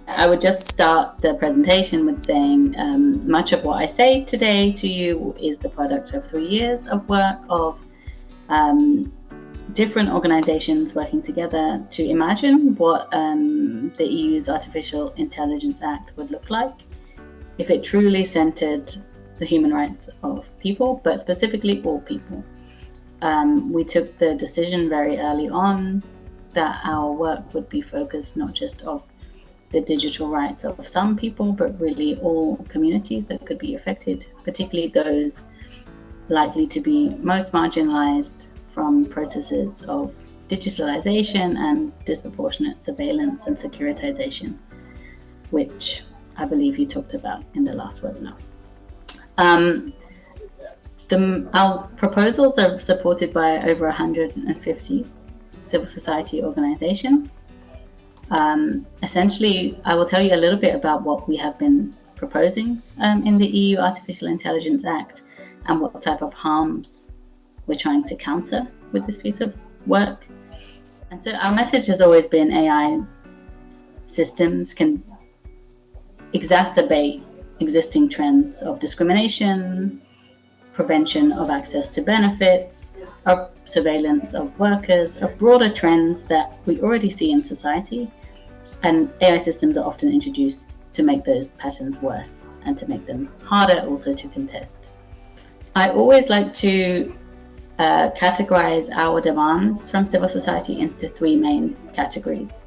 I would just start the presentation with saying much of what I say today to you is the product of 3 years of work of different organizations working together to imagine what the EU's Artificial Intelligence Act would look like if it truly centered the human rights of people, but specifically all people. We took the decision very early on that our work would be focused not just of the digital rights of some people, but really all communities that could be affected, particularly those likely to be most marginalized from processes of digitalization and disproportionate surveillance and securitization, which I believe you talked about in the last webinar. Our proposals are supported by over 150 civil society organizations. Essentially, I will tell you a little bit about what we have been proposing in the EU Artificial Intelligence Act and what type of harms we're trying to counter with this piece of work. And so our message has always been AI systems can exacerbate existing trends of discrimination, prevention of access to benefits, of surveillance of workers, of broader trends that we already see in society. And AI systems are often introduced to make those patterns worse and to make them harder also to contest. I always like to categorize our demands from civil society into 3 main categories.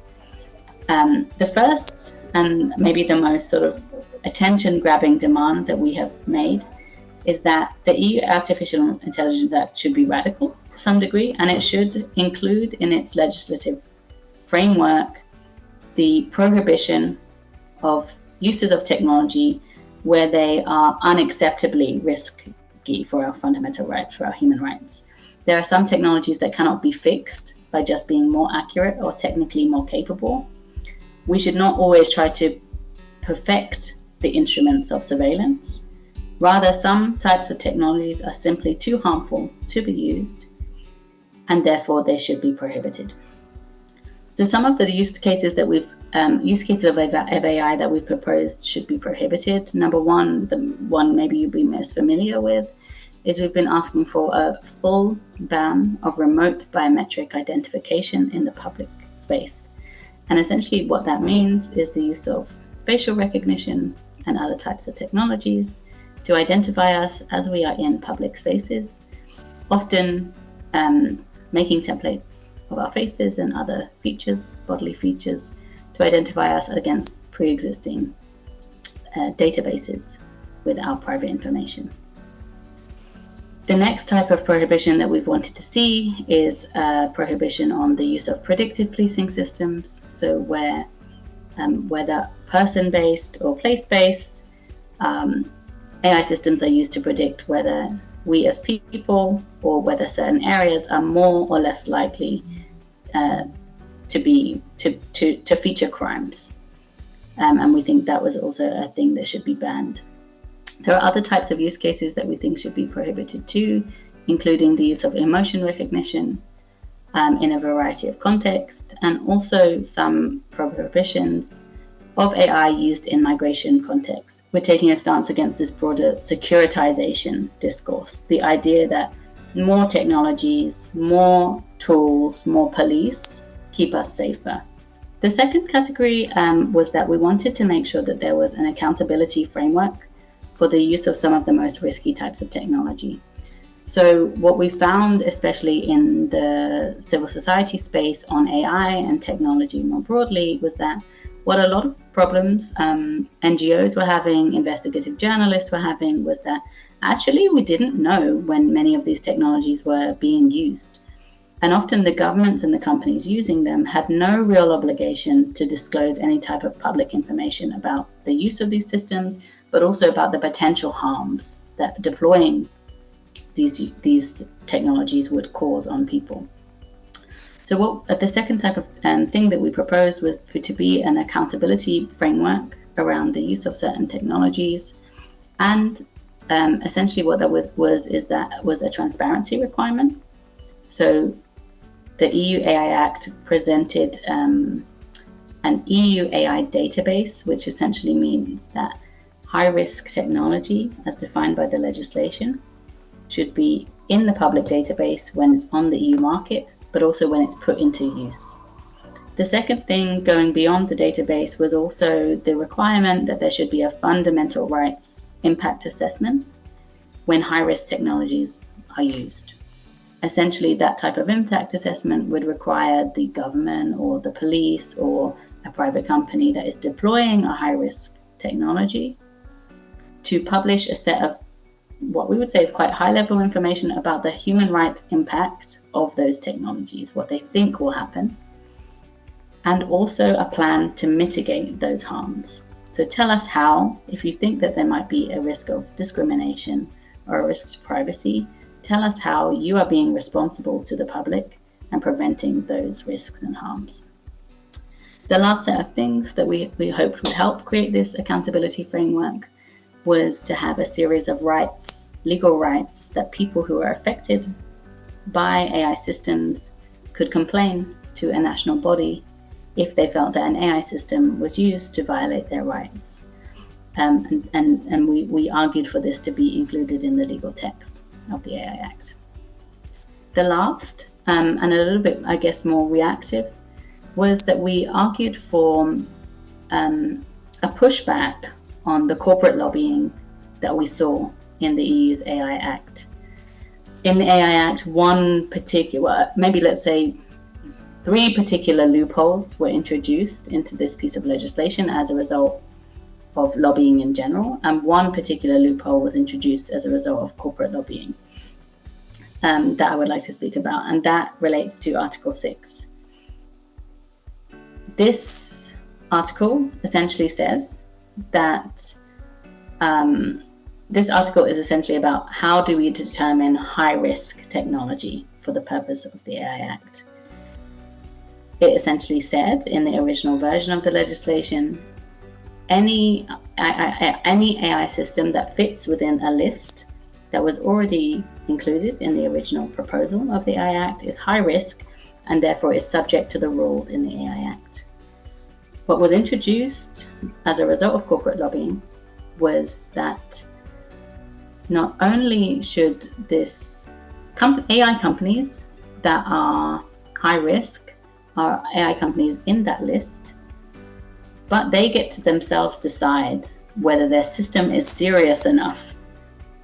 The first, and maybe the most sort of attention-grabbing demand that we have made, is that the EU Artificial Intelligence Act should be radical to some degree, and it should include in its legislative framework the prohibition of uses of technology where they are unacceptably risky for our fundamental rights, for our human rights. There are some technologies that cannot be fixed by just being more accurate or technically more capable. We should not always try to perfect the instruments of surveillance. Rather, some types of technologies are simply too harmful to be used, and therefore they should be prohibited. So some of the use cases of AI that we've proposed should be prohibited. Number one, the one maybe you'll be most familiar with, is we've been asking for a full ban of remote biometric identification in the public space. And essentially what that means is the use of facial recognition and other types of technologies to identify us as we are in public spaces, often making templates of our faces and other features, bodily features, to identify us against pre-existing databases with our private information. The next type of prohibition that we've wanted to see is prohibition on the use of predictive policing systems. So where, whether person-based or place-based, AI systems are used to predict whether we as people or whether certain areas are more or less likely to feature crimes. And we think that was also a thing that should be banned. There are other types of use cases that we think should be prohibited too, including the use of emotion recognition in a variety of contexts, and also some prohibitions of AI used in migration contexts. We're taking a stance against this broader securitization discourse, the idea that more technologies, more tools, more police keep us safer. The second category was that we wanted to make sure that there was an accountability framework for the use of some of the most risky types of technology. So what we found, especially in the civil society space on AI and technology more broadly, was that what a lot of problems NGOs were having, investigative journalists were having, was that actually we didn't know when many of these technologies were being used. And often the governments and the companies using them had no real obligation to disclose any type of public information about the use of these systems, but also about the potential harms that deploying these technologies would cause on people. So the second type of thing that we proposed was to be an accountability framework around the use of certain technologies. And essentially what that was a transparency requirement. So the EU AI Act presented an EU AI database, which essentially means that high-risk technology, as defined by the legislation, should be in the public database when it's on the EU market, but also when it's put into use. The second thing, going beyond the database, was also the requirement that there should be a fundamental rights impact assessment when high-risk technologies are used. Essentially, that type of impact assessment would require the government or the police or a private company that is deploying a high-risk technology to publish a set of what we would say is quite high-level information about the human rights impact of those technologies, what they think will happen, and also a plan to mitigate those harms. So tell us how, if you think that there might be a risk of discrimination or a risk to privacy, tell us how you are being responsible to the public and preventing those risks and harms. The last set of things that we hoped would help create this accountability framework was to have a series of rights, legal rights, that people who are affected by AI systems could complain to a national body if they felt that an AI system was used to violate their rights. And we argued for this to be included in the legal text of the AI Act. The last, and a little bit, I guess, more reactive, was that we argued for a pushback on the corporate lobbying that we saw in the EU's AI Act. In the AI Act, one particular, maybe let's say 3 particular loopholes were introduced into this piece of legislation as a result of lobbying in general, and one particular loophole was introduced as a result of corporate lobbying that I would like to speak about, and that relates to Article 6. This article essentially says that this article is essentially about how do we determine high-risk technology for the purpose of the AI Act. It essentially said in the original version of the legislation, any AI system that fits within a list that was already included in the original proposal of the AI Act is high risk and therefore is subject to the rules in the AI Act. What was introduced as a result of corporate lobbying was that not only should this AI companies that are high risk are AI companies in that list, but they get to themselves decide whether their system is serious enough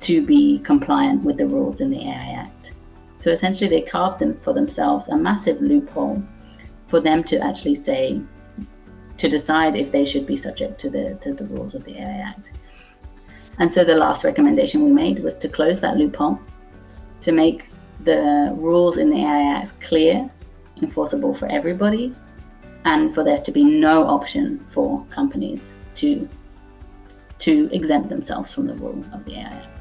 to be compliant with the rules in the AI Act. So essentially they carved them for themselves a massive loophole for them to actually say, to decide if they should be subject to the rules of the AI Act. And so the last recommendation we made was to close that loophole, to make the rules in the AI Act clear, enforceable for everybody, and for there to be no option for companies to exempt themselves from the rule of the AI Act.